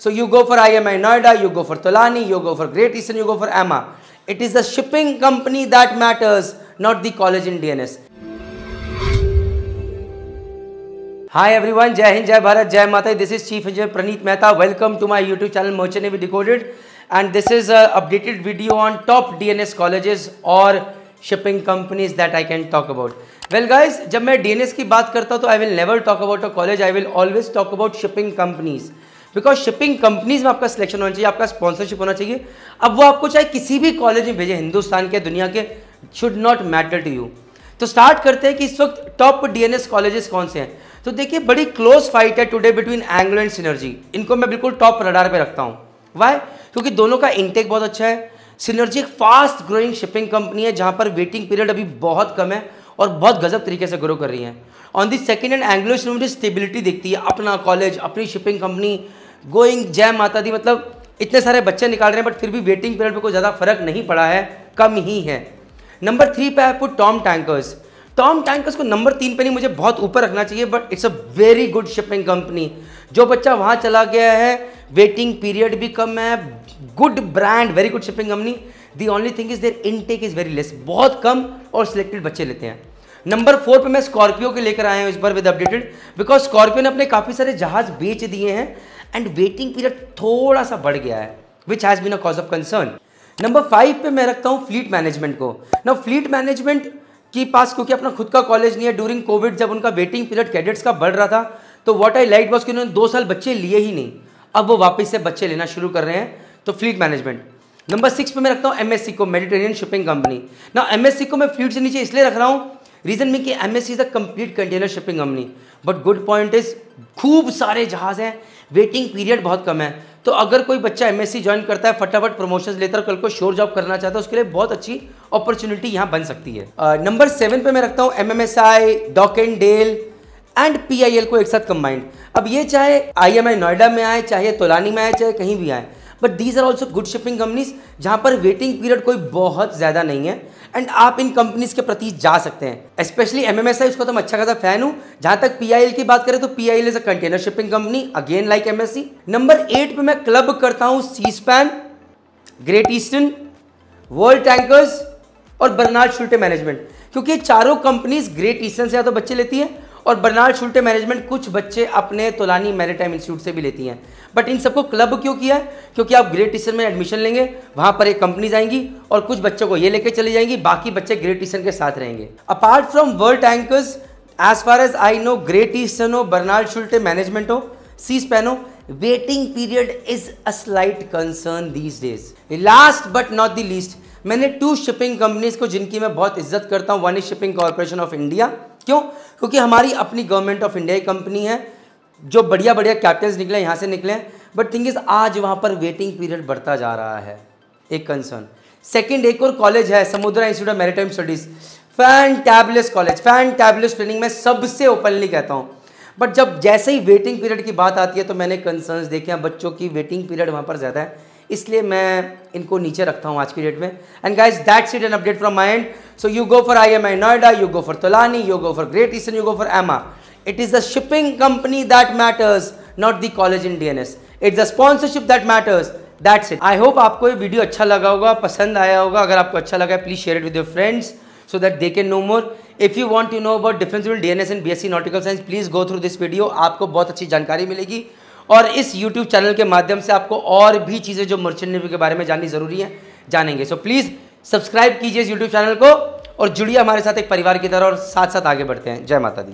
So you go for IMI Noida, you go for Tolani, you go for Great Eastern, you go for AMA. It is the shipping company that matters, not the college in DNS. Hi everyone, Jai Hind, Jai Bharat, Jai Mata. This is Chief Engineer Praneet Mehta. Welcome to my YouTube channel Merchant Navy Decoded. And this is an updated video on top DNS colleges or shipping companies that I can talk about. Well guys, जब मैं DNS की बात करता हूँ तो I will never talk about a college. I will always talk about shipping companies. Because shipping companies में आपका selection होना चाहिए, आपका स्पॉन्सरशिप होना चाहिए. अब वो आपको चाहे किसी भी कॉलेज में भेजे, हिंदुस्तान के, दुनिया के, should not matter to you. तो स्टार्ट करते हैं कि इस वक्त टॉप डीएनएस कॉलेजेस कौन से हैं. तो देखिए बड़ी क्लोज फाइट है today between Anglo and synergy. इनको मैं बिल्कुल टॉप रडार पे रखता हूँ. वाई? क्योंकि दोनों का इंटेक बहुत अच्छा है. सिनर्जी एक फास्ट ग्रोइंग शिपिंग कंपनी है जहाँ पर वेटिंग पीरियड अभी बहुत कम है और बहुत गजब तरीके से ग्रो कर रही है. On the second and Anglo synergy stability देखती है, अपना कॉलेज, अपनी शिपिंग कंपनी गोइंग, जय माता दी. मतलब इतने सारे बच्चे निकाल रहे हैं बट फिर भी वेटिंग पीरियड पे कोई ज़्यादा फर्क नहीं पड़ा है, कम ही है. नंबर 3 पे है put Tom tankers. Tom tankers को नंबर 3 पे नहीं, मुझे बहुत ऊपर रखना चाहिए, but it's a very good shipping company. जो बच्चा वहाँ चला गया है, वेटिंग पीरियड भी कम है, good brand, very good shipping company. The only thing is their intake is very less, बहुत कम और सिलेक्टेड बच्चे लेते हैं. नंबर 4 पे मैं स्कॉर्पियो के लेकर आया हूँ इस बार विद अपडेटेड, बिकॉज स्कॉर्पियो ने अपने काफ़ी सारे जहाज बेच दिए हैं एंड वेटिंग पीरियड थोड़ा सा बढ़ गया है, which has been a cause of concern. Number 5 पे मैं रखता हूँ फ्लीट मैनेजमेंट को. ना फ्लीट मैनेजमेंट के पास क्योंकि अपना खुद का कॉलेज नहीं है, ड्यूरिंग कोविड जब उनका वेटिंग पीरियड कैडेट्स का बढ़ रहा था, तो व्हाट आई लाइक वाज कि उन्होंने 2 साल बच्चे लिए ही नहीं. अब वो वापस से बच्चे लेना शुरू कर रहे हैं. तो फ्लीट मैनेजमेंट. नंबर 6 पे मैं रखता हूँ एमएससी को, मेडिटेरियन शिपिंग कंपनी. ना एमएससी को मैं फ्लीट से नीचे इसलिए रख रहा हूँ, रीजन में कि MSc is a complete container shipping company, but good point is खूब सारे जहाज हैं, वेटिंग पीरियड बहुत कम है. तो अगर कोई बच्चा एमएससी ज्वाइन करता है, फटाफट प्रमोशंस लेकर कल को श्योर जॉब करना चाहता है, उसके लिए बहुत अच्छी अपॉर्चुनिटी यहाँ बन सकती है. नंबर 7 पे मैं रखता हूँ MMSI, doc and Dell and PIL को एक साथ कंबाइंड. अब ये चाहे आईएमआई नोएडा में आए, चाहे तोलानी में आए, चाहे कहीं भी आए, but these are also good shipping companies जहाँ पर वेटिंग पीरियड कोई बहुत ज़्यादा नहीं है एंड आप इन कंपनीज के प्रति जा सकते हैं. स्पेशली एमएमएसआई, उसको तो मैं अच्छा खासा फैन हूँ. जहाँ तक पीआईएल की बात करें तो PIL is a container shipping company, again like MSC. Number 8 पे मैं क्लब करता हूँ Seaspan, Great Eastern, World Tankers और बर्नार्ड शुल्टे मैनेजमेंट, क्योंकि चारों कंपनीज ग्रेट ईस्टर्न से या तो बच्चे लेती हैं और बर्नार्ड शुल्टे मैनेजमेंट कुछ बच्चे अपने तोलानी मैरीटाइम इंस्टीट्यूट से भी लेती हैं. बट इन सबको क्लब क्यों किया है? क्योंकि आप ग्रेट ईस्टर्न में एडमिशन लेंगे, वहाँ पर एक कंपनीज आएंगी और कुछ बच्चों को ये लेके चली जाएंगी, बाकी बच्चे ग्रेट ईस्टर्न के साथ रहेंगे. Apart from World Tankers, as far as I know, Great Eastern हो, बर्नार्ड शुल्टे मैनेजमेंट हो, सी स्पैन हो, waiting period is a slight concern these days. Last but not the least, मैंने 2 shipping companies को जिनकी मैं बहुत इज्जत करता हूँ. One is shipping corporation of India. क्यों? क्योंकि हमारी अपनी गवर्नमेंट ऑफ इंडिया की कंपनी है, जो बढ़िया बढ़िया कैप्टन्स निकले यहाँ से निकले हैं. बट थिंग इज आज वहाँ पर वेटिंग पीरियड बढ़ता जा रहा है, एक कंसर्न. सेकंड एक और कॉलेज है, समुद्रा institute of maritime studies. Fantabulous college, fantabulous training, मैं सबसे ओपनली कहता हूँ. बट जब जैसे ही वेटिंग पीरियड की बात आती है तो मैंने कंसर्न्स देखे हैं, बच्चों की वेटिंग पीरियड वहाँ पर ज़्यादा है, इसलिए मैं इनको नीचे रखता हूँ आज की डेट में. And guys that's it, an update from my and. So you go for IMEI Noida, you go for Tolani, you go for great eastern, you go for एमा. It is the shipping company that matters, not the college in DNS. It's the sponsorship that matters. That's it. I hope आपको ये video अच्छा लगा होगा, पसंद आया होगा. अगर आपको अच्छा लगा है, please share it with your friends so that they can know more. If you want to know about difference between DNS and BSc Nautical Science, please go through this video. आपको बहुत अच्छी जानकारी मिलेगी और इस YouTube चैनल के माध्यम से आपको और भी चीज़ें जो मर्चेंट नेवी के बारे में जाननी ज़रूरी है, जानेंगे. सो प्लीज़ सब्सक्राइब कीजिए इस YouTube चैनल को और जुड़िए हमारे साथ एक परिवार की तरह और साथ साथ आगे बढ़ते हैं. जय माता दी.